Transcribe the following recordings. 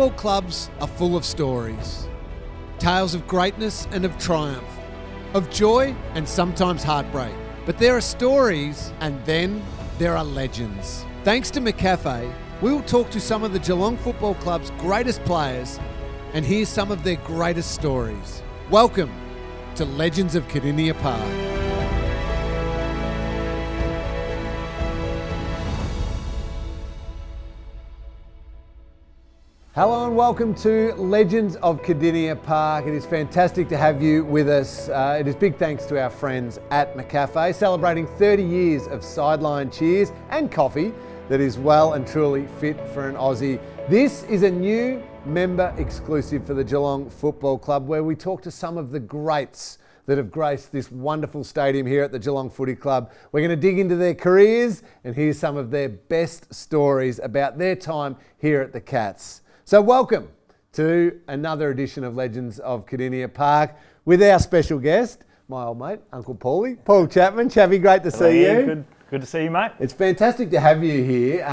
Football clubs are full of stories. Tales of greatness and of triumph, of joy and sometimes heartbreak. But there are stories and then there are legends. Thanks to McCafe, we will talk to some of the Geelong Football Club's greatest players and hear some of their greatest stories. Welcome to Legends of Kardinia Park. Hello and welcome to Legends of Kardinia Park. It is fantastic to have you with us. It is big thanks to our friends at McCafe, celebrating 30 years of sideline cheers and coffee that is well and truly fit for an Aussie. This is a new member exclusive for the Geelong Football Club where we talk to some of the greats that have graced this wonderful stadium here at the Geelong Footy Club. We're going to dig into their careers and hear some of their best stories about their time here at the Cats. So welcome to another edition of Legends of Kardinia Park with our special guest, my old mate, Uncle Paulie, Paul Chapman. Chavy, great to see you. Good to see you, mate. It's fantastic to have you here.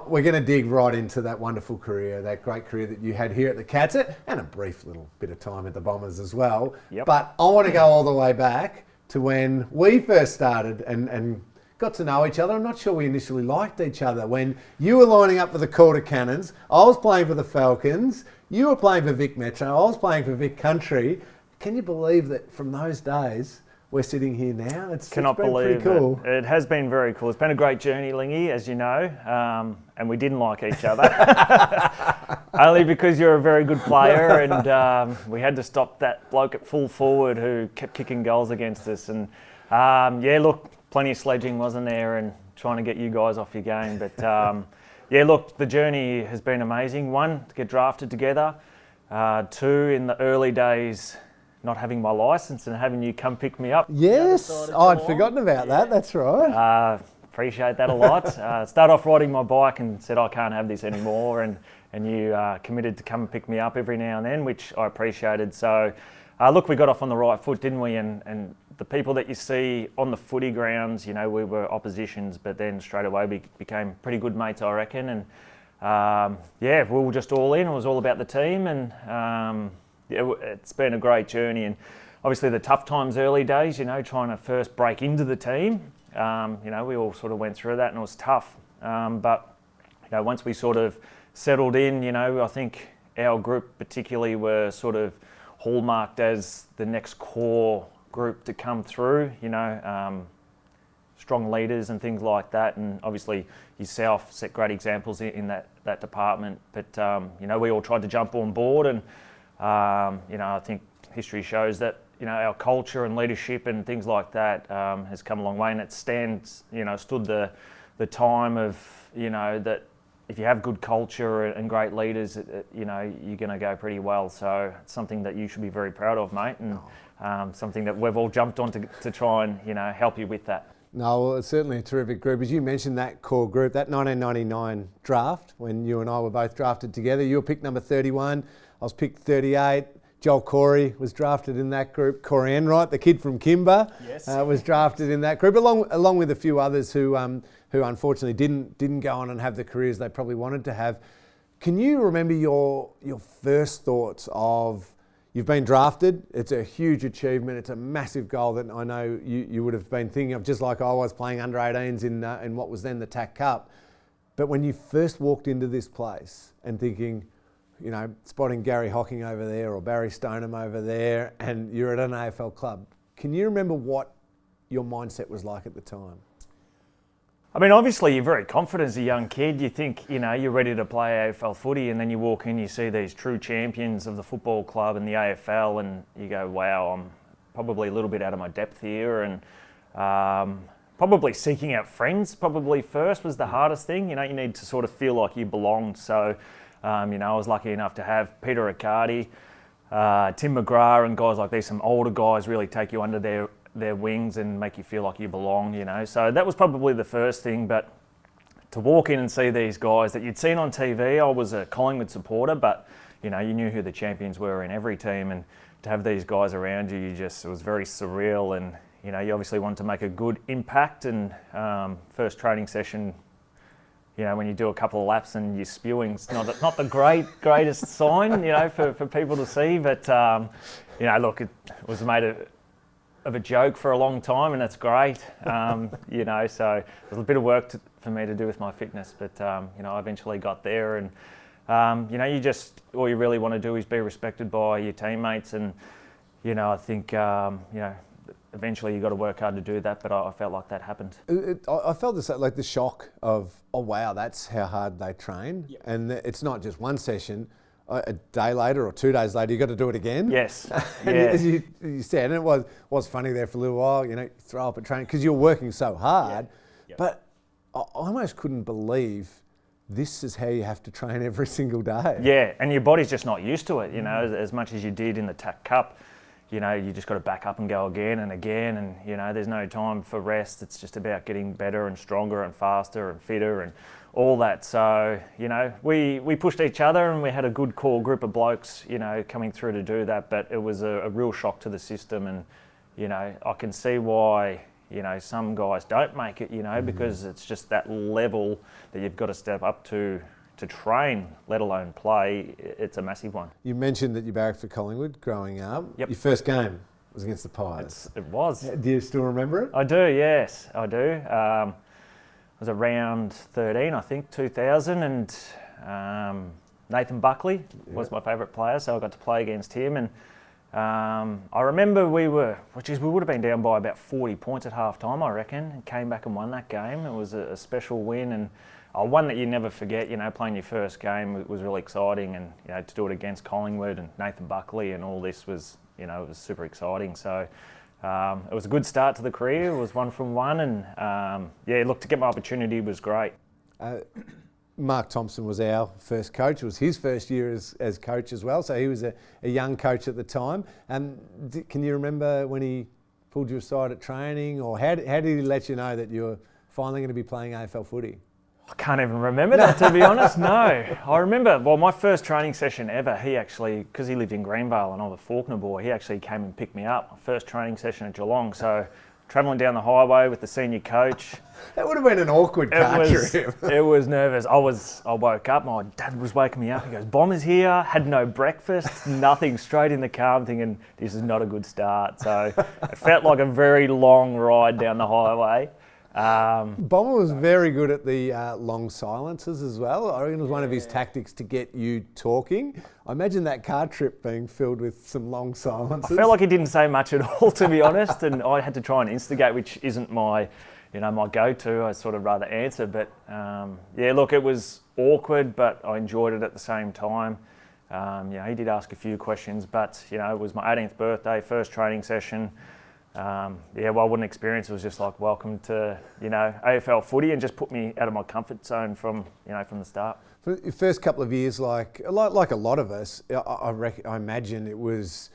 We're going to dig right into that wonderful career, that great career that you had here at the Cats, and a brief little bit of time at the Bombers as well. Yep. But I want to go all the way back to when we first started and got to know each other. I'm not sure we initially liked each other. When you were lining up for the Quarter Cannons, I was playing for the Falcons, you were playing for Vic Metro, I was playing for Vic Country. Can you believe that from those days, we're sitting here now? It's been pretty cool. It has been very cool. It's been a great journey, Lingy, as you know, and we didn't like each other. Only because you're a very good player and we had to stop that bloke at full forward who kept kicking goals against us. And plenty of sledging, wasn't there, and trying to get you guys off your game. But the journey has been amazing. One, to get drafted together. Two, in the early days, not having my licence and having you come pick me up. Yes, I'd forgotten about that. That's right. Appreciate that a lot. Started off riding my bike and said I can't have this anymore, and you committed to come and pick me up every now and then, which I appreciated. So, we got off on the right foot, didn't we? And the people that you see on the footy grounds, you know, we were oppositions, but then straight away we became pretty good mates, I reckon. And we were just all in. It was all about the team, and it's been a great journey. And obviously the tough times, early days, you know, trying to first break into the team. We all sort of went through that, and it was tough. But once we sort of settled in, I think our group particularly were sort of hallmarked as the next core group to come through, strong leaders and things like that, and obviously yourself set great examples in that department. But we all tried to jump on board, and I think history shows that our culture and leadership and things like that has come a long way, and it stood the time of that if you have good culture and great leaders, you're going to go pretty well. So it's something that you should be very proud of, mate, and something that we've all jumped on to try and help you with that. No, well, it's certainly a terrific group. As you mentioned, that core group, that 1999 draft, when you and I were both drafted together, you were picked number 31, I was picked 38. Joel Corey was drafted in that group. Corey Enright, the kid from Kimber, yes, was drafted in that group, along with a few others who unfortunately didn't go on and have the careers they probably wanted to have. Can you remember your first thoughts of, you've been drafted, it's a huge achievement, it's a massive goal that I know you would have been thinking of, just like I was playing under 18s in what was then the TAC Cup. But when you first walked into this place and thinking, spotting Gary Hocking over there or Barry Stoneham over there, and you're at an AFL club, can you remember what your mindset was like at the time? I mean, obviously you're very confident as a young kid. You think, you're ready to play AFL footy, and then you walk in, you see these true champions of the football club and the AFL, and you go, wow, I'm probably a little bit out of my depth here. And probably seeking out friends probably first was the hardest thing. You need to sort of feel like you belonged. So, I was lucky enough to have Peter Riccardi, Tim McGrath and guys like these, some older guys, really take you under their wings and make you feel like you belong, So that was probably the first thing. But to walk in and see these guys that you'd seen on TV, I was a Collingwood supporter, but, you knew who the champions were in every team. And to have these guys around you, it was very surreal. And, you obviously wanted to make a good impact. And first training session, when you do a couple of laps and you're spewing, it's not the greatest sign, for people to see. But, look, it was made of a joke for a long time, and that's great. So there's a bit of work for me to do with my fitness, but, I eventually got there. And, all you really want to do is be respected by your teammates. And, I think, eventually you got to work hard to do that, but I felt like that happened. I felt this, like the shock of, oh wow, that's how hard they train. Yep. And it's not just one session. A day later or 2 days later, you got to do it again. Yes. And as you said, and it was funny there for a little while, you throw up at training because you're working so hard. Yeah. Yep. But I almost couldn't believe this is how you have to train every single day. Yeah, and your body's just not used to it, as much as you did in the TAC Cup. You just got to back up and go again and again, and there's no time for rest. It's just about getting better and stronger and faster and fitter and all that. So we pushed each other, and we had a good core group of blokes coming through to do that. But it was a real shock to the system, and I can see why some guys don't make it. Because it's just that level that you've got to step up to train, let alone play. It's a massive one. You mentioned that you barracked for Collingwood growing up. Yep. Your first game was against the Pies. It was. Do you still remember it? I do, yes, I do. It was around 13, I think, 2000, and Nathan Buckley was my favourite player, so I got to play against him. And I remember we would have been down by about 40 points at half time, I reckon, and came back and won that game. It was a special win, and one that you never forget. Playing your first game was really exciting, and to do it against Collingwood and Nathan Buckley and all this was, it was super exciting. So it was a good start to the career. It was 1 from 1, and to get my opportunity was great. Mark Thompson was our first coach. It was his first year as coach as well, so he was a young coach at the time. Can you remember when he pulled you aside at training, or how did he let you know that you were finally going to be playing AFL footy? I can't even remember that, to be honest. No. I remember, my first training session ever, he actually, because he lived in Greenvale and I was a Fawkner boy, he actually came and picked me up. My first training session at Geelong. So, travelling down the highway with the senior coach. That would have been an awkward car trip. It was nervous. I woke up, my dad was waking me up. He goes, Bomber's here, had no breakfast, nothing, straight in the car. I'm thinking, this is not a good start. So, it felt like a very long ride down the highway. Bomber was very good at the long silences as well. I reckon it was one of his tactics to get you talking. I imagine that car trip being filled with some long silences. I felt like he didn't say much at all, to be honest, and I had to try and instigate, which isn't my go-to. I sort of rather answer, but it was awkward, but I enjoyed it at the same time. He did ask a few questions, but it was my 18th birthday, first training session. What I wouldn't experience was just like, welcome to, AFL footy, and just put me out of my comfort zone from the start. For the first couple of years, like a lot of us, I imagine it was,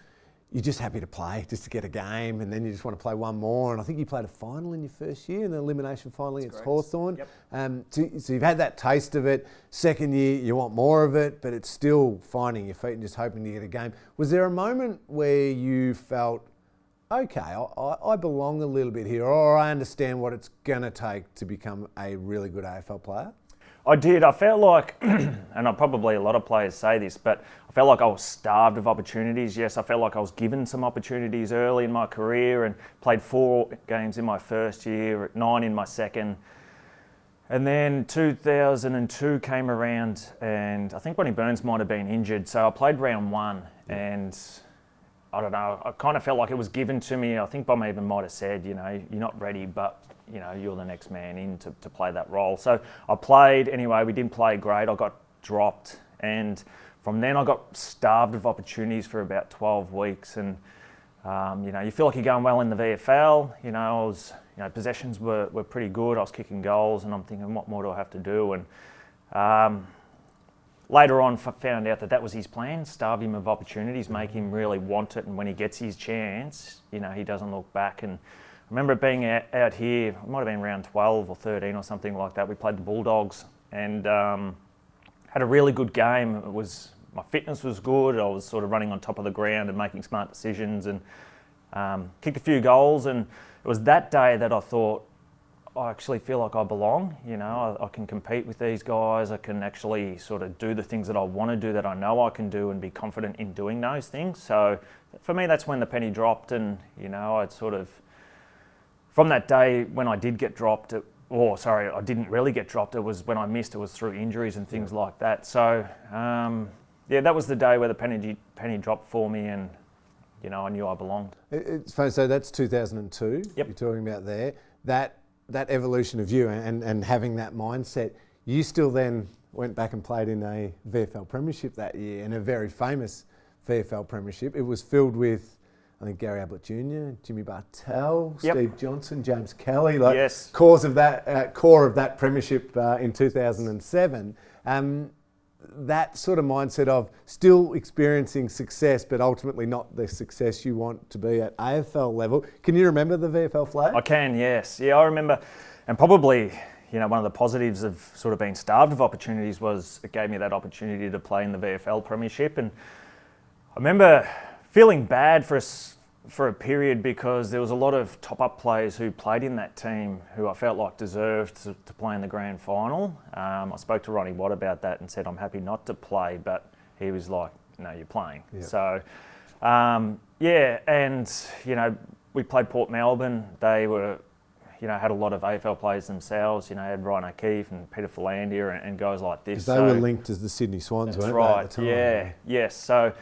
you're just happy to play, just to get a game, and then you just want to play one more. And I think you played a final in your first year, in the elimination final against Hawthorn. Yep. So you've had that taste of it. Second year, you want more of it, but it's still finding your feet and just hoping to get a game. Was there a moment where you felt, okay, I belong a little bit here, or I understand what it's going to take to become a really good AFL player? I did. I felt like, and probably a lot of players say this, but I felt like I was starved of opportunities. Yes, I felt like I was given some opportunities early in my career and played 4 games in my first year, 9 in my second. And then 2002 came around, and I think Ronnie Burns might have been injured, so I played round 1, and I don't know, I kind of felt like it was given to me. I think Bomb even might have said, you're not ready, but, you're the next man in to play that role. So I played anyway. We didn't play great. I got dropped. And from then I got starved of opportunities for about 12 weeks. And, you feel like you're going well in the VFL. I was, possessions were pretty good. I was kicking goals, and I'm thinking, what more do I have to do? And later on, found out that was his plan, starve him of opportunities, make him really want it, and when he gets his chance, he doesn't look back. And I remember being out here, it might have been around 12 or 13 or something like that. We played the Bulldogs and had a really good game. My fitness was good. I was sort of running on top of the ground and making smart decisions, and kicked a few goals. And it was that day that I thought, I actually feel like I belong. You know, I can compete with these guys. I can actually sort of do the things that I want to do, that I know I can do, and be confident in doing those things. So for me, that's when the penny dropped, and you know, I'd sort of, from that day when I did get dropped, I didn't really get dropped. It was when I missed. It was through injuries and things like that. So that was the day where the penny dropped for me, and you know, I knew I belonged. It's funny, so that's 2002. Yep. You're talking about there. That evolution of you and having that mindset, you still then went back and played in a VFL Premiership that year, and a very famous VFL Premiership. It was filled with, I think, Gary Ablett Jr., Jimmy Bartell, Yep. Steve Johnson, James Kelly, Yes. core of that Premiership in 2007. That sort of mindset of still experiencing success, but ultimately not the success you want to be at AFL level. Can you remember the VFL flag? I can, yes. Yeah, I remember. And probably, you know, one of the positives of sort of being starved of opportunities was it gave me that opportunity to play in the VFL Premiership. And I remember feeling bad for a period, because there was a lot of top-up players who played in that team who I felt like deserved to play in the grand final. I spoke to Ronnie Watt about that and said I'm happy not to play, but he was like, no, you're playing. Yep. So, and, you know, we played Port Melbourne. They were, you know, had a lot of AFL players themselves. You know, had Ryan O'Keefe and Peter Philandia and guys like this. Because they were linked as the Sydney Swans, weren't they, at the time? Yeah, yes. So,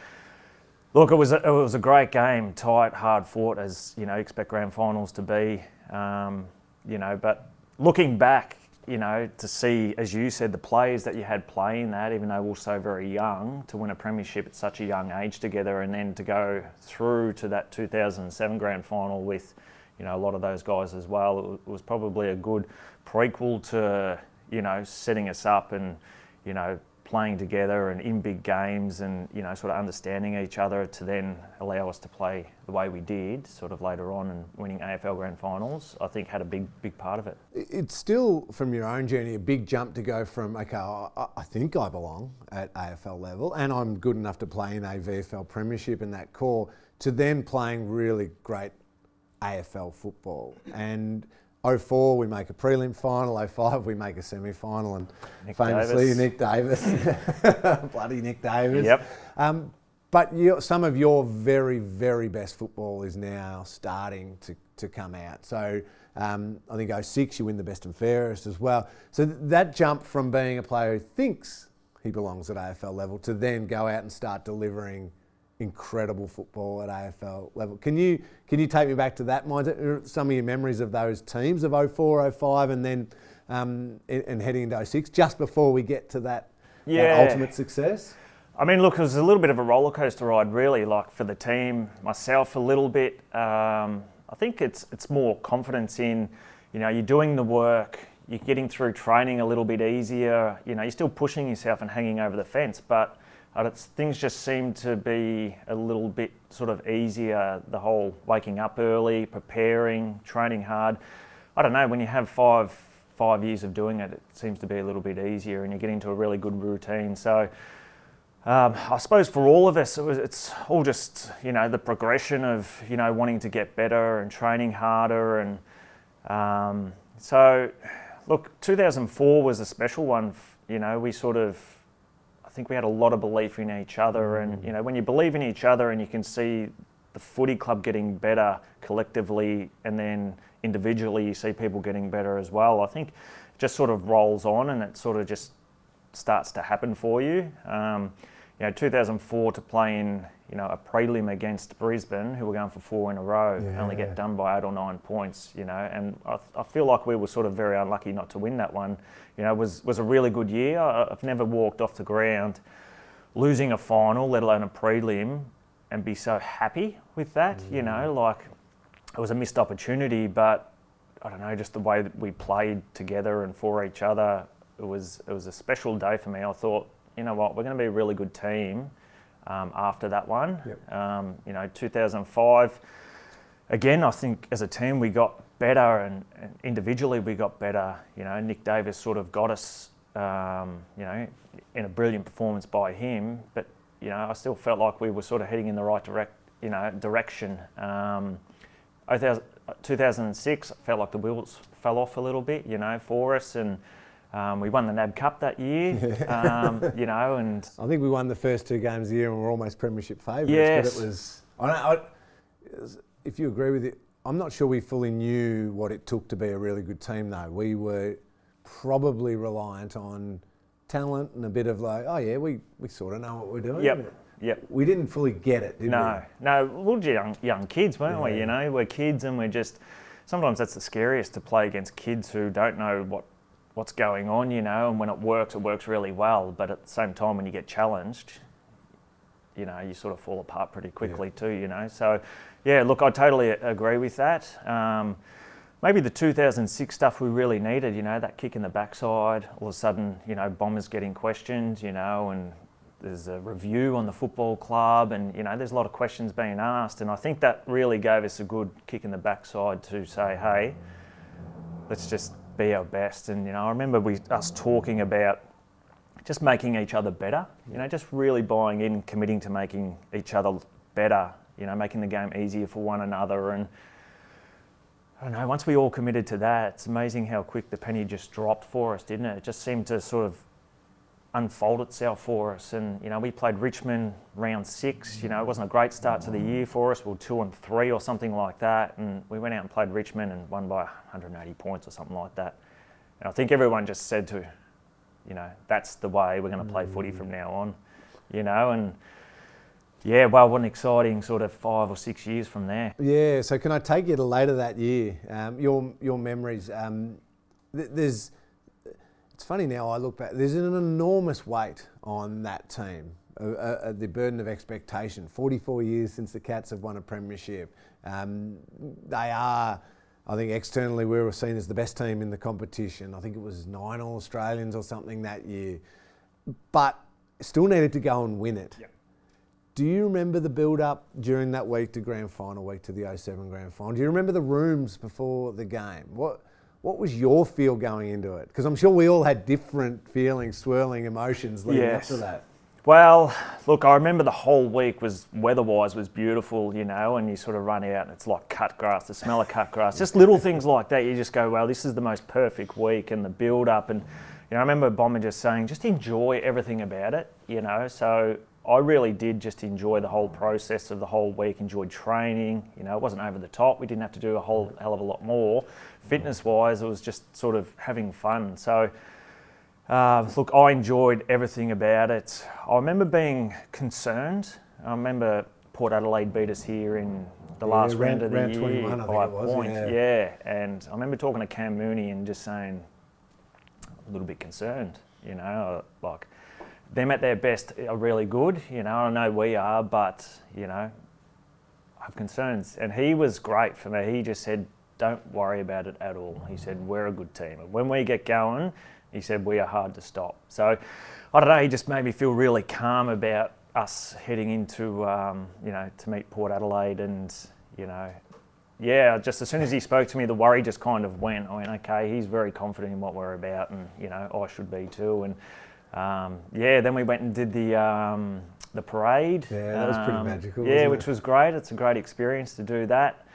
look, it was a great game, tight, hard fought, as you know, expect grand finals to be. You know, but looking back, you know, to see, as you said, the players that you had playing that, even though we were so very young, to win a premiership at such a young age together, and then to go through to that 2007 grand final with, you know, a lot of those guys as well. It was probably a good prequel to, you know, setting us up and, you know, playing together and in big games, and you know, sort of understanding each other to then allow us to play the way we did sort of later on, and winning AFL grand finals, I think, had a big part of it. It's still, from your own journey, a big jump to go from, okay, I think I belong at AFL level and I'm good enough to play in a VFL Premiership in that core, to then playing really great AFL football. And 04 we make a prelim final, 05 we make a semi-final, and famously Nick Davis, bloody Nick Davis. Yep. But some of your very, very best football is now starting to come out. So I think 06 you win the best and fairest as well. So that jump from being a player who thinks he belongs at AFL level to then go out and start delivering incredible football at AFL level. Can you take me back to that mindset? Some of your memories of those teams of 04, 05, and then and heading into 06, just before we get to that ultimate success? I mean, look, it was a little bit of a roller coaster ride, really. Like for the team, myself, a little bit. I think it's more confidence in, you know, you're doing the work, you're getting through training a little bit easier. You know, you're still pushing yourself and hanging over the fence, but things just seem to be a little bit sort of easier. The whole waking up early, preparing, training hard. I don't know, when you have five years of doing it, it seems to be a little bit easier, and you get into a really good routine. So I suppose for all of us, it's all just, you know, the progression of, you know, wanting to get better and training harder. And so, look, 2004 was a special one. You know, I think we had a lot of belief in each other, and you know, when you believe in each other and you can see the footy club getting better collectively, and then individually you see people getting better as well, I think it just sort of rolls on, and it sort of just starts to happen for you. You know, 2004 to play in, you know, a prelim against Brisbane, who were going for 4 in a row, only get done by 8 or 9 points, you know, and I feel like we were sort of very unlucky not to win that one. You know, was a really good year. I've never walked off the ground losing a final, let alone a prelim, and be so happy with that. You know, like, it was a missed opportunity, but I don't know, just the way that we played together and for each other, it was a special day for me. I thought, you know what, we're going to be a really good team after that one. Yep. You know, 2005, again, I think as a team we got better, and individually we got better. You know, Nick Davis sort of got us, you know, in a brilliant performance by him, but, you know, I still felt like we were sort of heading in the right direction. 2006, felt like the wheels fell off a little bit, for us, and we won the NAB Cup that year, and I think we won the first 2 games of the year and we're almost Premiership favourites. Yes. But it was, if you agree with it, I'm not sure we fully knew what it took to be a really good team though. We were probably reliant on talent and a bit of like, oh yeah, we sort of know what we're doing. Yep. We didn't fully get it, did we? No, we're young kids, weren't we? We're kids, and we're just, sometimes that's the scariest, to play against kids who don't know what's going on, and when it works really well. But at the same time, when you get challenged, you sort of fall apart pretty quickly too, So, yeah, look, I totally agree with that. Maybe the 2006 stuff we really needed, that kick in the backside. All of a sudden, Bombers getting questioned, and there's a review on the football club, and there's a lot of questions being asked, and I think that really gave us a good kick in the backside to say, hey, let's just be our best. And I remember us talking about just making each other better, just really buying in, committing to making each other better, making the game easier for one another. And I don't know, once we all committed to that, it's amazing how quick the penny just dropped for us, didn't it? It just seemed to sort of unfold itself for us. And we played Richmond round 6. It wasn't a great start to the year for us. We were 2-3 or something like that, and we went out and played Richmond and won by 180 points or something like that. And I think everyone just said to, that's the way we're going to play footy from now on. And yeah, well, what an exciting sort of 5 or 6 years from there. Yeah, so can I take you to later that year? Your memories. It's funny now, I look back, there's an enormous weight on that team, the burden of expectation. 44 years since the Cats have won a premiership. They are, I think externally we were seen as the best team in the competition. I think it was 9 All-Australians or something that year. But still needed to go and win it. Yep. Do you remember the build-up during that week to grand final week, to the 07 grand final? Do you remember the rooms before the game? What was your feel going into it? Because I'm sure we all had different feelings, swirling emotions leading up to that. Well, look, I remember the whole week was, weather-wise, was beautiful, and you sort of run out and it's like cut grass, the smell of cut grass, just little things like that. You just go, well, this is the most perfect week, and the build-up. And, I remember Bomber just saying, just enjoy everything about it, So I really did just enjoy the whole process of the whole week, enjoyed training. It wasn't over the top. We didn't have to do a whole hell of a lot more. Fitness-wise, it was just sort of having fun. So, look, I enjoyed everything about it. I remember being concerned. I remember Port Adelaide beat us here in the last round of the year 21, by a point. Yeah, and I remember talking to Cam Mooney and just saying, a little bit concerned, like, them at their best are really good, I know we are, but, I have concerns. And he was great for me. He just said, don't worry about it at all. He said, we're a good team. And when we get going, he said, we are hard to stop. So, I don't know, he just made me feel really calm about us heading into, to meet Port Adelaide. And, just as soon as he spoke to me, the worry just kind of went. I went, okay, he's very confident in what we're about, and, I should be too. And, then we went and did the parade. Yeah, that was pretty magical. Yeah, which was great. It's a great experience to do that.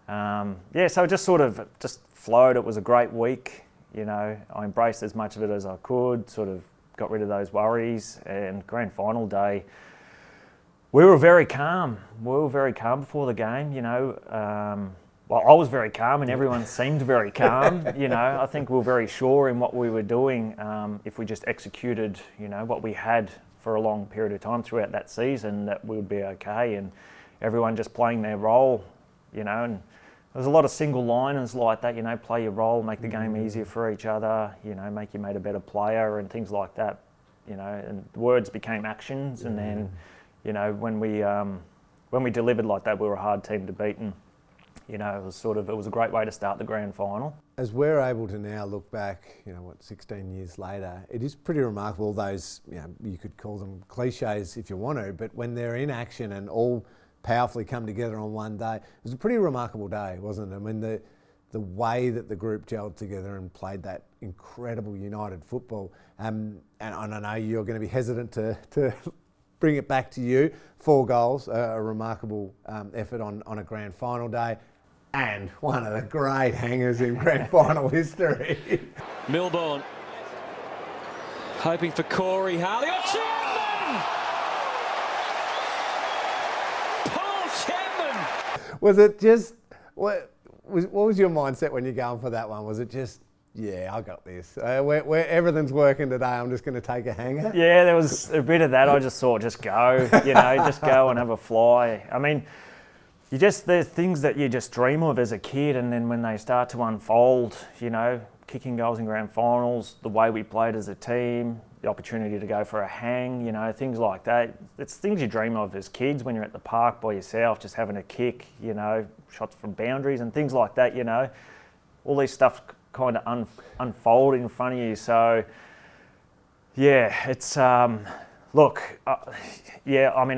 So it just sort of just flowed. It was a great week. I embraced as much of it as I could, sort of got rid of those worries. And grand final day, we were very calm. We were very calm before the game, Well, I was very calm and everyone seemed very calm. I think we were very sure in what we were doing. If we just executed, what we had for a long period of time throughout that season, that we would be okay. And everyone just playing their role, and there's a lot of single liners like that, play your role, make the game easier for each other, make your mate a better player and things like that, and words became actions. And then, when we delivered like that, we were a hard team to beat. And, it was a great way to start the grand final. As we're able to now look back, 16 years later, it is pretty remarkable. Those, you could call them cliches if you want to, but when they're in action and all powerfully come together on one day, it was a pretty remarkable day, wasn't it? I mean, the way that the group gelled together and played that incredible united football. And I know you're going to be hesitant to bring it back to you. 4 goals, a remarkable effort on a grand final day. and one of the great hangers in grand final history. Milbourne hoping for Corey Harley. Oh, Chapman! Paul Chapman! Was it just, what was your mindset when you're going for that one? Was it just, yeah, I got this. Where everything's working today, I'm just going to take a hanger? Yeah, there was a bit of that. I just thought, just go, just go and have a fly. I mean, there's things that you just dream of as a kid, and then when they start to unfold, kicking goals in grand finals, the way we played as a team, the opportunity to go for a hang, things like that. It's things you dream of as kids when you're at the park by yourself, just having a kick, shots from boundaries and things like that, all these stuff kind of unfold in front of you. So, yeah, it's, I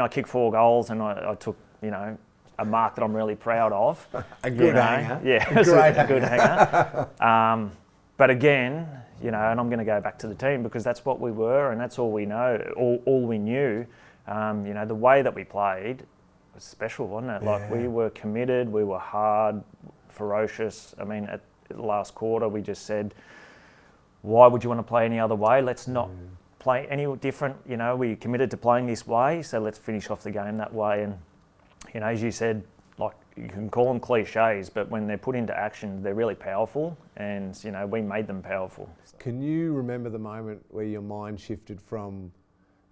kicked 4 goals and I took, a mark that I'm really proud of. A good hanger. Yeah, a good hanger. But again, and I'm going to go back to the team because that's what we were and that's all we know, all we knew. The way that we played was special, wasn't it? Yeah. Like, we were committed, we were hard, ferocious. I mean, at the last quarter, we just said, why would you want to play any other way? Let's not play any different. We committed to playing this way, so let's finish off the game that way. And, as you said, like, you can call them cliches, but when they're put into action, they're really powerful, and, we made them powerful. Can you remember the moment where your mind shifted from,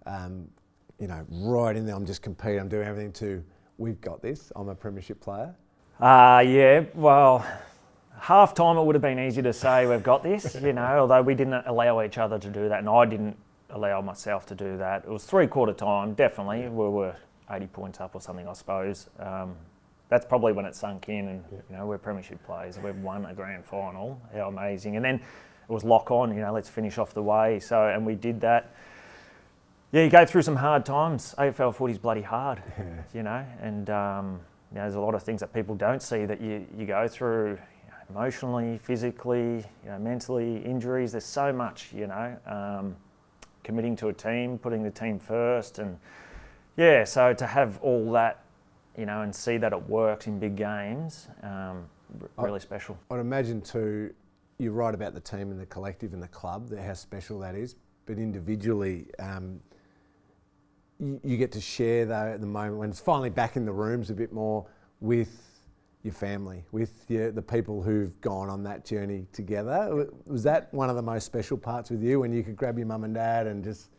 right in there, I'm just competing, I'm doing everything, to, we've got this, I'm a premiership player? Yeah, well, half time it would have been easy to say we've got this, although we didn't allow each other to do that, and I didn't allow myself to do that. It was 3/4 time, definitely. We were 80 points up or something, I suppose. That's probably when it sunk in, and we're premiership players. We've won a grand final. How amazing! And then it was lock on. Let's finish off the way. So, and we did that. Yeah, you go through some hard times. AFL footy's bloody hard, and there's a lot of things that people don't see that you go through, emotionally, physically, mentally, injuries. There's so much, committing to a team, putting the team first, and so to have all that, and see that it works in big games, really special. I'd imagine too, you're right about the team and the collective and the club, how special that is, but individually, you get to share the moment when it's finally back in the rooms a bit more with your family, with the people who've gone on that journey together. Was that one of the most special parts with you, when you could grab your mum and dad and just,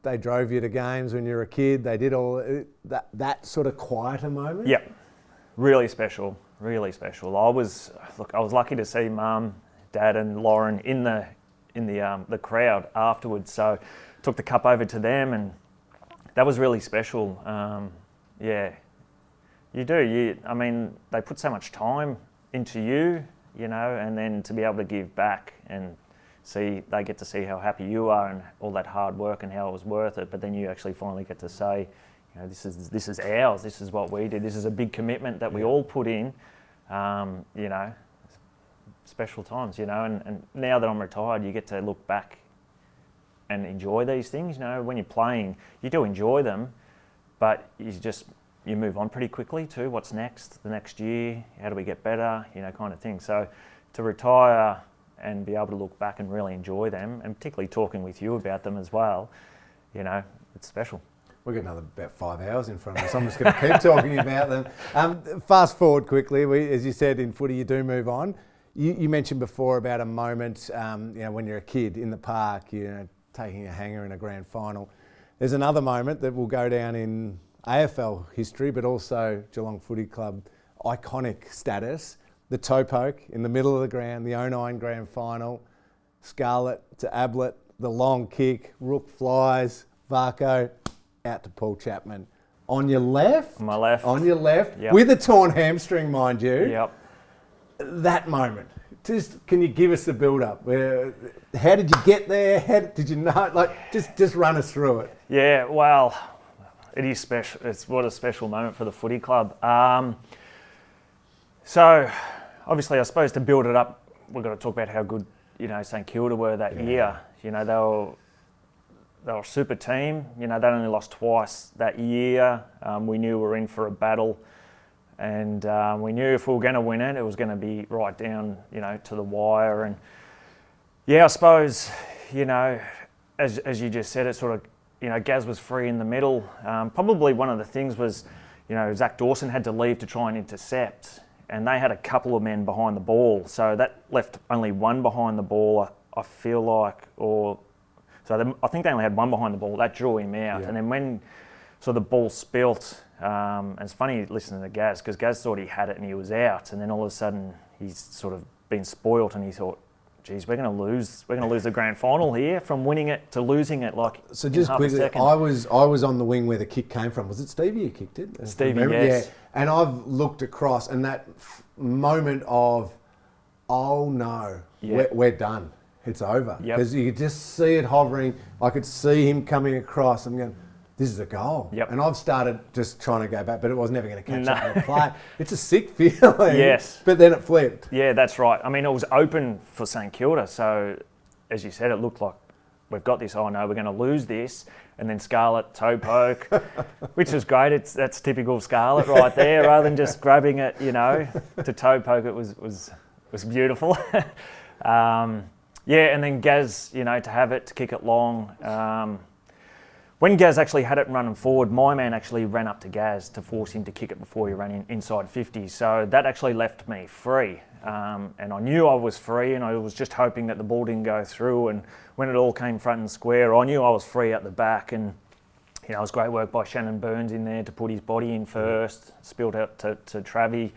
they drove you to games when you were a kid, they did all that sort of quieter moment? Yeah, really special, really special. I was lucky to see Mum, Dad and Lauren in the crowd afterwards, so took the cup over to them, and that was really special. You do. They put so much time into you, and then to be able to give back and they get to see how happy you are and all that hard work and how it was worth it. But then you actually finally get to say, this is ours. This is what we did. This is a big commitment that we all put in. Special times, and now that I'm retired, you get to look back and enjoy these things. When you're playing, you do enjoy them, but you move on pretty quickly to what's next, the next year, how do we get better, kind of thing. So to retire and be able to look back and really enjoy them, and particularly talking with you about them as well, it's special. We've got another about 5 hours in front of us. I'm just going to keep talking about them. Fast forward quickly, as you said, in footy you do move on. You mentioned before about a moment, when you're a kid in the park, taking a hanger in a grand final. There's another moment that will go down in AFL history, but also Geelong Footy Club iconic status. The toe poke in the middle of the ground, the 09 grand final, Scarlett to Ablett, the long kick, Rook flies, Varco out to Paul Chapman. On your left? On my left. On your left, yep. With a torn hamstring, mind you. Yep. That moment, can you give us the build-up? How did you get there? How did you know? Just run us through it. Yeah, well, it is special. What a special moment for the footy club. So, obviously, I suppose to build it up, we've got to talk about how good, St Kilda were that year. They were a super team. They only lost twice that year. We knew we were in for a battle. And we knew if we were going to win it, it was going to be right down, to the wire. And yeah, I suppose, as you just said, it sort of, Gaz was free in the middle. Probably one of the things was, Zach Dawson had to leave to try and intercept, and they had a couple of men behind the ball. So that left only one behind the ball, I feel like, I think they only had one behind the ball. That drew him out. Yeah. And then when the ball spilt, and it's funny listening to Gaz, because Gaz thought he had it and he was out, and then all of a sudden he's sort of been spoilt, and he thought, geez, we're going to lose the grand final here, from winning it to losing it. So just quickly, I was on the wing where the kick came from. Was it Stevie who kicked it? Stevie, yes. Yeah, and I've looked across, and that moment of, oh no, we're done. It's over. Because you could just see it hovering. I could see him coming across. I'm going, this is a goal. Yep. And I've started just trying to go back, but it was never going to catch up in the play. It's a sick feeling. Yes. But then it flipped. Yeah, that's right. I mean, it was open for St Kilda, so as you said, it looked like we've got this. Oh no, we're going to lose this. And then Scarlett toe poke, which was great. That's typical Scarlett right there. Rather than just grabbing it, to toe poke it was beautiful. And then Gaz, to have it, to kick it long. When Gaz actually had it running forward, my man actually ran up to Gaz to force him to kick it before he ran inside 50. So that actually left me free. And I knew I was free, and I was just hoping that the ball didn't go through. And when it all came front and square, I knew I was free at the back. And, it was great work by Shannon Burns in there to put his body in first, spilled out to Travie,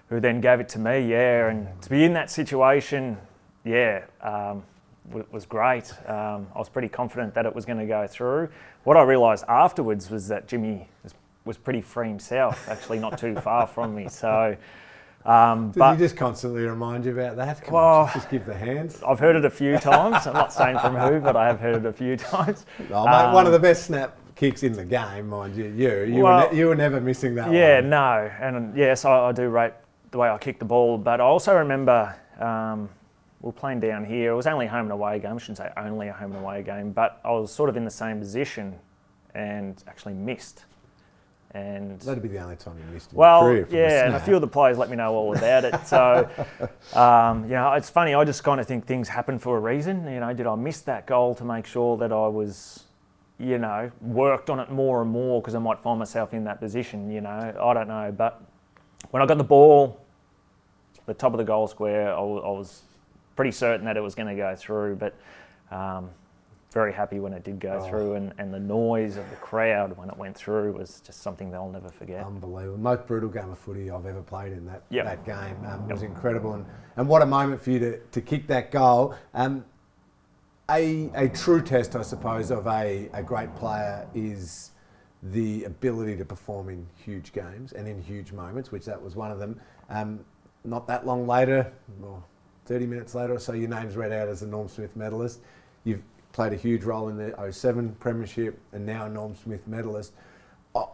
who then gave it to me, And to be in that situation, was great. I was pretty confident that it was going to go through. What I realised afterwards was that Jimmy was pretty free himself, actually not too far from me. So, Did he just constantly remind you about that? Come on, just give the hands. I've heard it a few times. I'm not saying from who, but I have heard it a few times. Oh, mate, one of the best snap kicks in the game, mind you. You were never missing that one. Yeah, no. And yes, I do rate the way I kick the ball, but I also remember we were playing down here. It was only a home and away game. I shouldn't say only a home and away game, but I was sort of in the same position and actually missed. And that'd be the only time you missed in your career. Yeah, and a few of the players let me know all about it. So, it's funny. I just kind of think things happen for a reason. Did I miss that goal to make sure that I was, worked on it more and more because I might find myself in that position? I don't know. But when I got the ball, the top of the goal square, I was pretty certain that it was going to go through, but very happy when it did go through, and the noise of the crowd when it went through was just something they'll never forget. Unbelievable. Most brutal game of footy I've ever played in that game. It was incredible, and what a moment for you to kick that goal. A true test, I suppose, of a great player is the ability to perform in huge games and in huge moments, which that was one of them. Not that long later, 30 minutes later or so, your name's read out as a Norm Smith Medallist. You've played a huge role in the 07 Premiership and now a Norm Smith Medallist.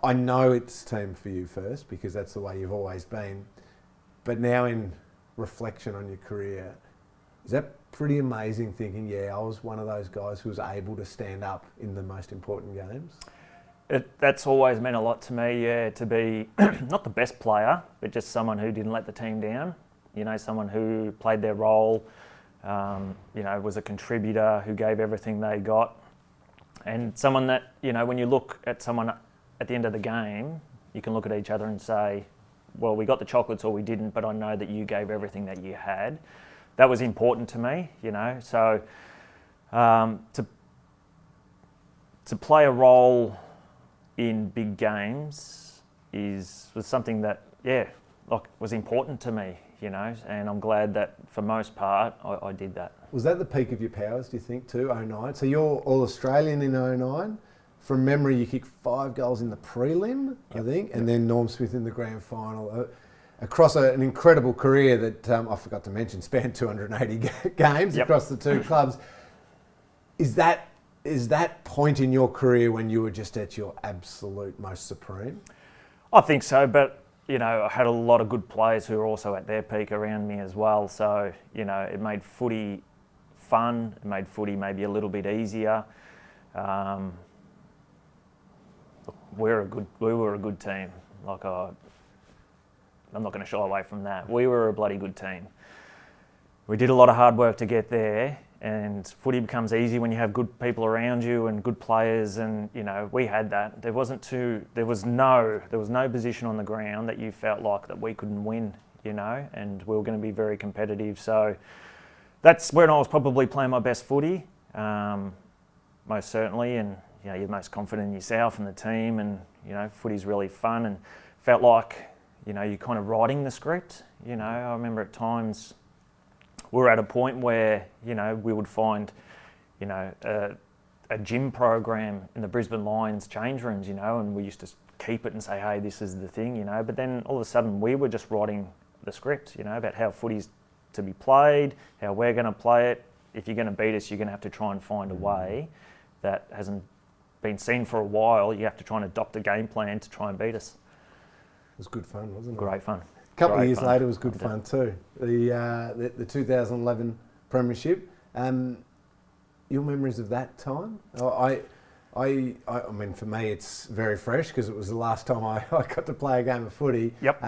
I know it's team for you first because that's the way you've always been. But now in reflection on your career, is that pretty amazing thinking, I was one of those guys who was able to stand up in the most important games? That's always meant a lot to me, to be not the best player, but just someone who didn't let the team down. Someone who played their role, was a contributor, who gave everything they got. And someone that, when you look at someone at the end of the game, you can look at each other and say, well, we got the chocolates or we didn't, but I know that you gave everything that you had. That was important to me, So to play a role in big games was something that, was important to me. And I'm glad that for most part I did that. Was that the peak of your powers, do you think, too, 09? So you're All-Australian in 09. From memory, you kicked 5 goals in the prelim, I think, and then Norm Smith in the grand final. Across an incredible career that, I forgot to mention, spanned 280 games across the two clubs. Is that point in your career when you were just at your absolute most supreme? I think so, but I had a lot of good players who were also at their peak around me as well. So, it made footy fun. It made footy maybe a little bit easier. We were a good team. I'm not going to shy away from that. We were a bloody good team. We did a lot of hard work to get there, and footy becomes easy when you have good people around you and good players, and we had that. There was no position on the ground that you felt like that we couldn't win, and we were going to be very competitive. So that's when I was probably playing my best footy, most certainly, and you're most confident in yourself and the team, and footy's really fun, and felt like you're kind of writing the script. I remember at times we were at a point where we would find a gym program in the Brisbane Lions change rooms, and we used to keep it and say, hey, this is the thing, but then all of a sudden we were just writing the script, about how footy's to be played, how we're going to play it. If you're going to beat us, you're going to have to try and find a way that hasn't been seen for a while. You have to try and adopt a game plan to try and beat us. It was good fun, wasn't it? Great fun. A couple of years later, it was good fun too. The 2011 Premiership. Your memories of that time? I mean, for me, it's very fresh because it was the last time I got to play a game of footy. Yep.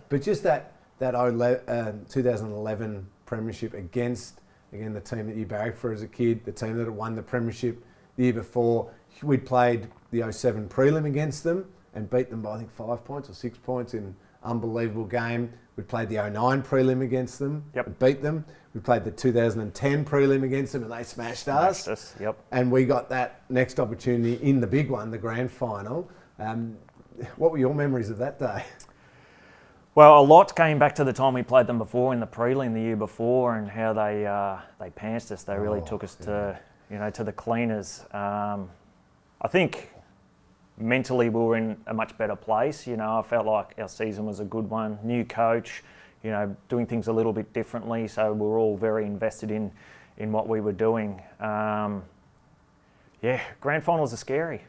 But just that 2011 Premiership against, again, the team that you barracked for as a kid, the team that had won the Premiership the year before. We'd played the 07 prelim against them and beat them by, I think, 5 points or 6 points in an unbelievable game. We played the 09 prelim against them, and beat them. We played the 2010 prelim against them and they smashed us. Yep. And we got that next opportunity in the big one, the grand final. What were your memories of that day? Well, a lot came back to the time we played them before in the prelim the year before, and how they pantsed us. They really took us to the cleaners. I think mentally we were in a much better place. I felt like our season was a good one. New coach, doing things a little bit differently. So we were all very invested in what we were doing. Grand finals are scary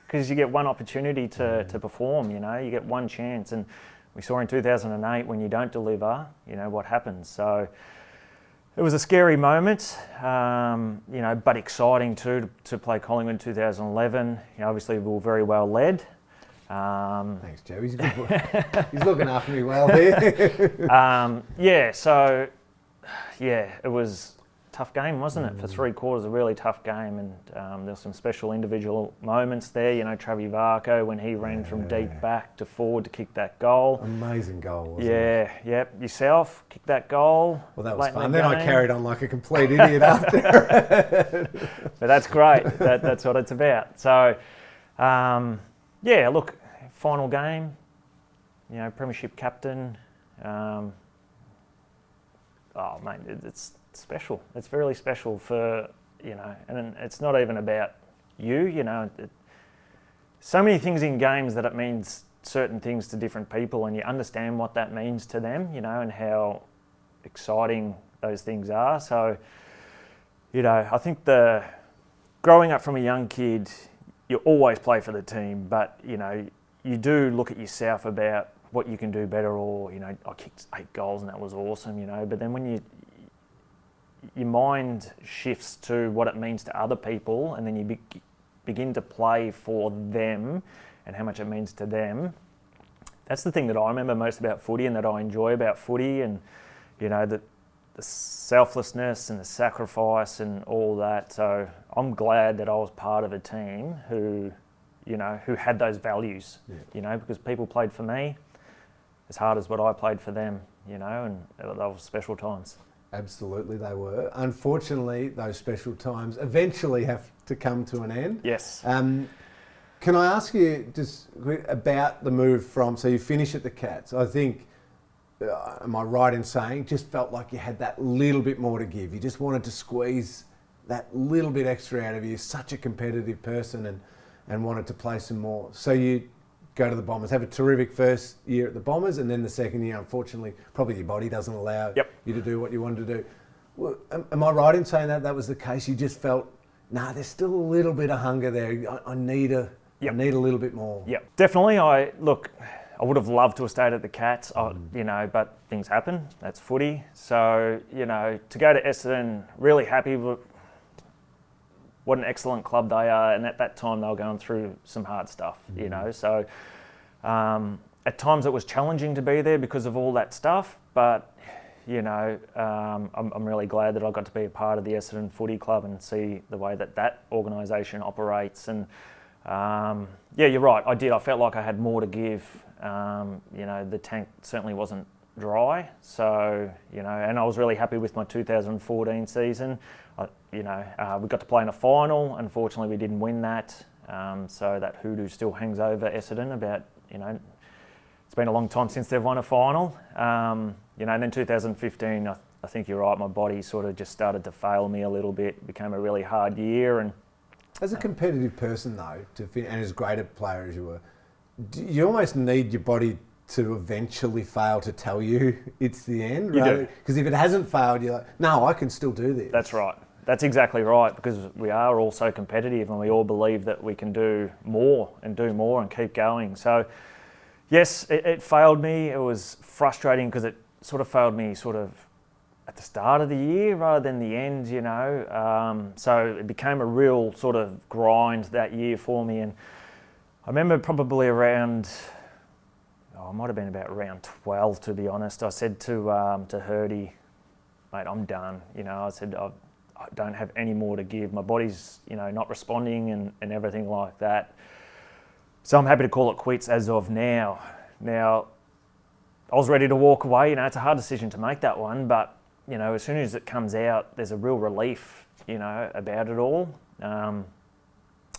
because you get one opportunity to perform. You get one chance, and we saw in 2008 when you don't deliver, what happens. So it was a scary moment, but exciting too to play Collingwood in 2011. Obviously we were very well led. Thanks, Joe. He's a good boy. He's looking after me well here. It was a tough game, wasn't it? For 3 quarters, a really tough game, and there were some special individual moments there. Travi Varco, when he ran from deep back to forward to kick that goal. Amazing goal, wasn't it? Yep. Yourself, kicked that goal. Well, that was fun. Then I carried on like a complete idiot after. But that's great. That's what it's about. So, look, final game, Premiership captain. It's special. It's really special for, and it's not even about you, so many things in games that it means certain things to different people, and you understand what that means to them, and how exciting those things are. So, I think growing up from a young kid, you always play for the team, but, you do look at yourself about what you can do better, or, I kicked 8 goals and that was awesome, but then when your mind shifts to what it means to other people, and then you begin to play for them and how much it means to them. That's the thing that I remember most about footy, and that I enjoy about footy, and the selflessness and the sacrifice and all that. So I'm glad that I was part of a team who had those values, because people played for me as hard as what I played for them, and they were special times. Absolutely, they were. Unfortunately, those special times eventually have to come to an end. Yes. Can I ask you just about the move from, so you finish at the Cats, I think, am I right in saying, just felt like you had that little bit more to give. You just wanted to squeeze that little bit extra out of you. Such a competitive person, and wanted to play some more. So you go to the Bombers, have a terrific first year at the Bombers, and then the second year, unfortunately, probably your body doesn't allow you to do what you wanted to do. Well, am I right in saying that was the case? You just felt, there's still a little bit of hunger there. I need a little bit more. Yep, definitely. I would have loved to have stayed at the Cats, but things happen. That's footy. So, to go to Essendon, really happy with what an excellent club they are. And at that time, they were going through some hard stuff, So, at times it was challenging to be there because of all that stuff, but I'm really glad that I got to be a part of the Essendon Footy Club and see the way that organisation operates. And you're right, I did. I felt like I had more to give. The tank certainly wasn't dry. So, and I was really happy with my 2014 season. We got to play in a final. Unfortunately, we didn't win that. So that hoodoo still hangs over Essendon about, it's been a long time since they've won a final. And then 2015, I think you're right, my body sort of just started to fail me a little bit. It became a really hard year. And as a competitive person, though, and as great a player as you were, do you almost need your body to eventually fail to tell you it's the end? You do. Because if it hasn't failed, you're like, no, I can still do this. That's right. That's exactly right, because we are all so competitive and we all believe that we can do more and keep going. So, yes, it failed me. It was frustrating because it sort of failed me sort of at the start of the year rather than the end, So it became a real sort of grind that year for me. And I remember probably around, it might have been about round 12, to be honest. I said to Hurdy, mate, I'm done. I said, I don't have any more to give. My body's, not responding and everything like that. So I'm happy to call it quits as of now. Now, I was ready to walk away. It's a hard decision to make, that one, but as soon as it comes out, there's a real relief, about it all.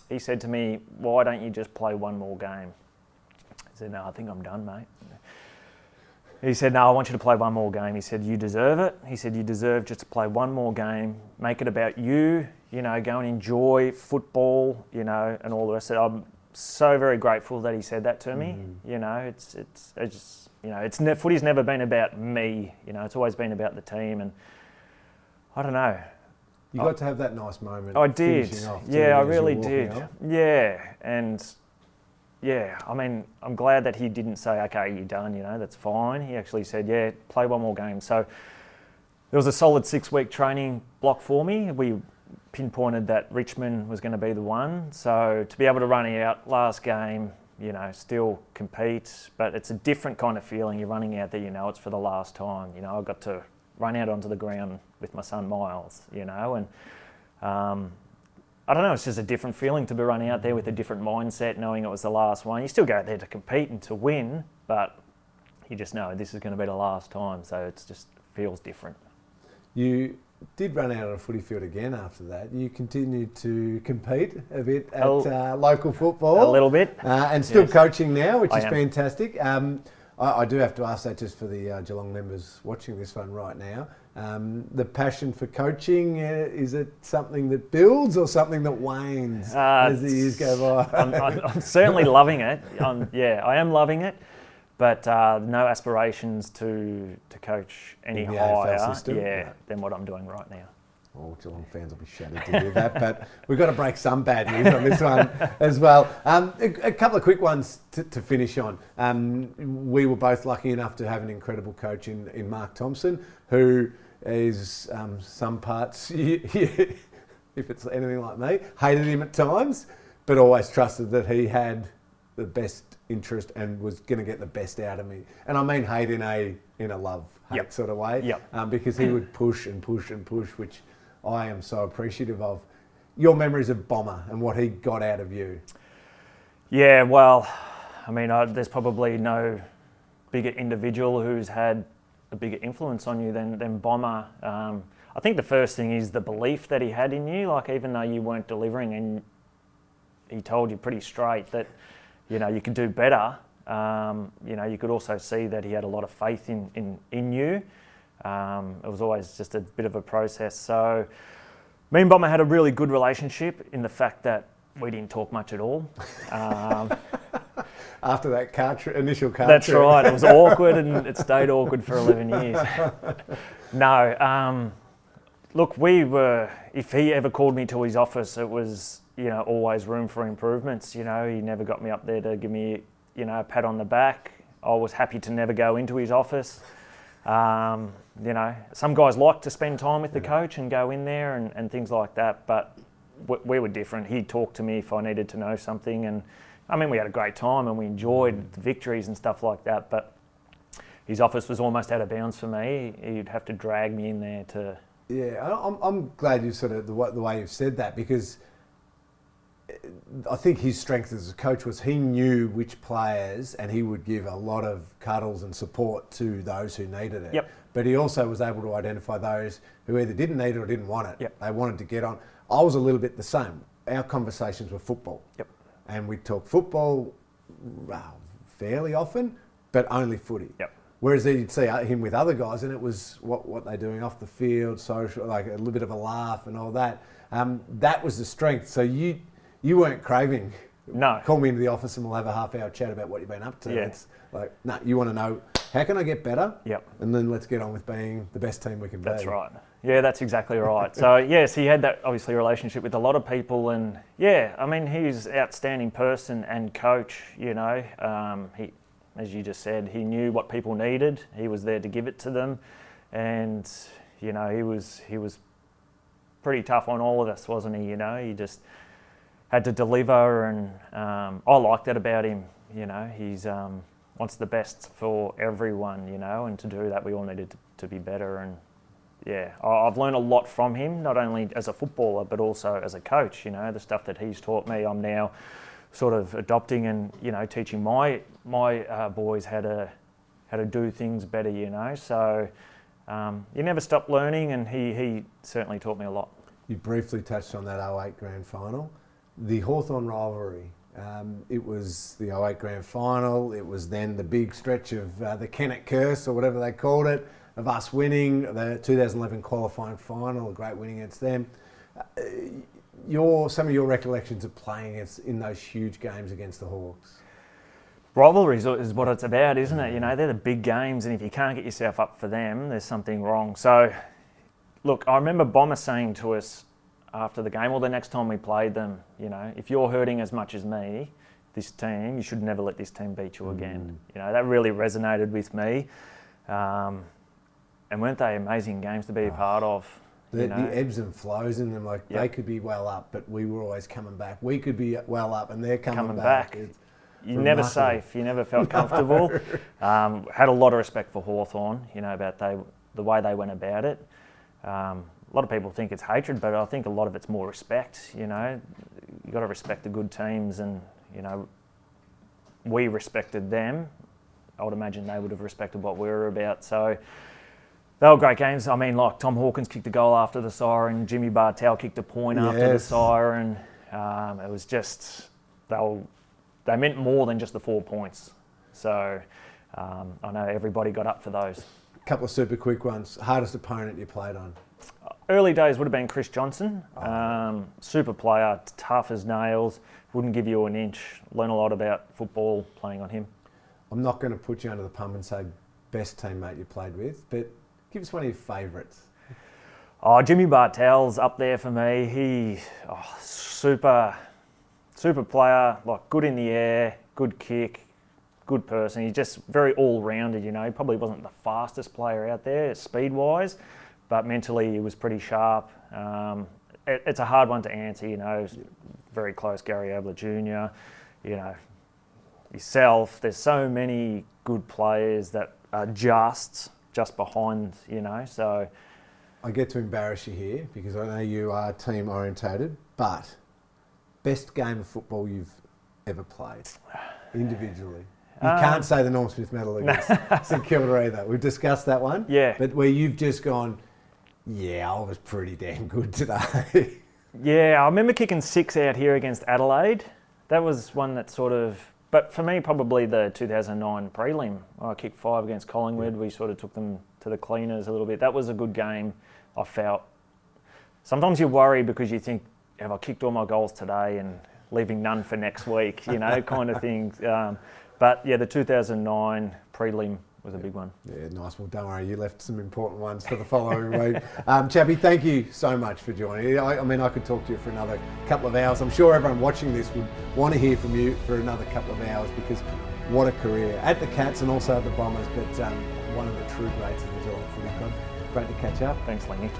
He said to me, "Why don't you just play one more game?" I said, "No, I think I'm done, mate." He said, "No, I want you to play one more game." He said, "You deserve it." He said, "You deserve just to play one more game, make it about you, go and enjoy football, and all the rest of it." I'm so very grateful that he said that to me. Footy's never been about me. It's always been about the team, and I don't know. You got to have that nice moment. I did. Yeah, I really did. Off. Yeah, and I mean, I'm glad that he didn't say, "Okay, you're done." That's fine. He actually said, "Yeah, play one more game." So there was a solid 6-week training block for me. We pinpointed that Richmond was going to be the one. So to be able to run out last game, still compete, but it's a different kind of feeling. You're running out there, it's for the last time. I got to run out onto the ground with my son Miles, and I don't know, it's just a different feeling to be running out there with a different mindset, knowing it was the last one. You still go out there to compete and to win, but you just know this is going to be the last time, so it just feels different. You did run out on a footy field again after that. You continued to compete a bit at local football. A little bit. And still coaching now, which is am. fantastic. I do have to ask that just for the Geelong members watching this one right now. The passion for coaching, is it something that builds or something that wanes as the years go by? I'm certainly loving it. I am loving it. But no aspirations to coach any higher than what I'm doing right now. All Geelong fans will be shattered to hear that, but we've got to break some bad news on this one as well. A couple of quick ones to finish on. We were both lucky enough to have an incredible coach in Mark Thompson, who is some parts, if it's anything like me, hated him at times, but always trusted that he had the best interest and was going to get the best out of me. And I mean hate in a love-hate sort of way, because he would push and push and push, which I am so appreciative of. Your memories of Bomber and what he got out of you? Yeah, well, I mean, there's probably no bigger individual who's had a bigger influence on you than Bomber. I think the first thing is the belief that he had in you, like even though you weren't delivering and he told you pretty straight that, you could do better. You could also see that he had a lot of faith in you. It was always just a bit of a process. So me and Bomber had a really good relationship in the fact that we didn't talk much at all. After that initial car That's trip. right. It was awkward and it stayed awkward for 11 years. No. Look, if he ever called me to his office, it was, always room for improvements. He never got me up there to give me, a pat on the back. I was happy to never go into his office. Some guys like to spend time with the coach and go in there and things like that, but we were different. He'd talk to me if I needed to know something, and I mean, we had a great time and we enjoyed the victories and stuff like that, but his office was almost out of bounds for me. He'd have to drag me in there to... Yeah, I'm glad you sort of, the way you've said that, because I think his strength as a coach was he knew which players, and he would give a lot of cuddles and support to those who needed it. Yep. But he also was able to identify those who either didn't need it or didn't want it. Yep. They wanted to get on. I was a little bit the same. Our conversations were football. Yep. And we'd talk football fairly often, but only footy. Yep. Whereas you'd see him with other guys, and it was what they're doing off the field, social, like a little bit of a laugh and all that. That was the strength. So you weren't craving. No. Call me into the office and we'll have a half-hour chat about what you've been up to. Yeah. It's like, no, you want to know, how can I get better? Yep. And then let's get on with being the best team we can be. That's right. Yeah, that's exactly right. So, yes, he had that, obviously, relationship with a lot of people. And, yeah, I mean, he's an outstanding person and coach, you know. He, as you just said, he knew what people needed. He was there to give it to them. And, you know, he was pretty tough on all of us, wasn't he? You know, he just had to deliver. And I like that about him. You know, he's wants the best for everyone, you know. And to do that, we all needed to be better. And, yeah, I've learned a lot from him, not only as a footballer, but also as a coach. You know, the stuff that he's taught me, I'm now sort of adopting and, you know, teaching my boys how to do things better, you know. So you never stop learning, and he certainly taught me a lot. You briefly touched on that 08 grand final. The Hawthorn rivalry, it was the 08 grand final. It was then the big stretch of the Kennett curse, or whatever they called it, of us winning the 2011 qualifying final, a great win against them. Some of your recollections of playing in those huge games against the Hawks? Rivalry is what it's about, isn't it? You know, they're the big games, and if you can't get yourself up for them, there's something wrong. So, look, I remember Bomber saying to us after the game, or the next time we played them, you know, if you're hurting as much as me, this team, you should never let this team beat you again. You know, that really resonated with me. And weren't they amazing games to be a part of? The ebbs and flows in them, like Yep. they could be well up, but we were always coming back. We could be well up, and they're coming back. You're never safe. You never felt comfortable. Had a lot of respect for Hawthorn, you know, about the way they went about it. A lot of people think it's hatred, but I think a lot of it's more respect. You know, you got to respect the good teams, and you know, we respected them. I would imagine they would have respected what we were about. So. They were great games. I mean, like Tom Hawkins kicked a goal after the siren, Jimmy Bartel kicked a point after the siren. It was just, they meant more than just the 4 points. So I know everybody got up for those. A couple of super quick ones. Hardest opponent you played on? Early days would have been Chris Johnson. Super player, tough as nails, wouldn't give you an inch. Learn a lot about football playing on him. I'm not going to put you under the pump and say best teammate you played with, but give us one of your favourites. Oh, Jimmy Bartel's up there for me. Super player, like good in the air, good kick, good person. He's just very all-rounded, you know. He probably wasn't the fastest player out there, speed-wise, but mentally he was pretty sharp. It's a hard one to answer, you know. Very close, Gary Abler Jr., you know, yourself. There's so many good players that are just behind, you know, so... I get to embarrass you here because I know you are team orientated, but best game of football you've ever played, individually? You can't say the Norm Smith Medallist against St Kilda either. We've discussed that one. Yeah. But where you've just gone, yeah, I was pretty damn good today. Yeah, I remember kicking 6 out here against Adelaide. That was one that sort of... But for me, probably the 2009 prelim. I kicked 5 against Collingwood. We sort of took them to the cleaners a little bit. That was a good game, I felt. Sometimes you worry because you think, have I kicked all my goals today and leaving none for next week, you know, kind of thing. But yeah, the 2009 prelim was a big one. Yeah, nice. Well, don't worry, you left some important ones for the following week. Chappie, thank you so much for joining. I mean, I could talk to you for another couple of hours. I'm sure everyone watching this would want to hear from you for another couple of hours because what a career at the Cats and also at the Bombers, but one of the true greats of the Geelong Footy Club. Great to catch up. Thanks, Lingy.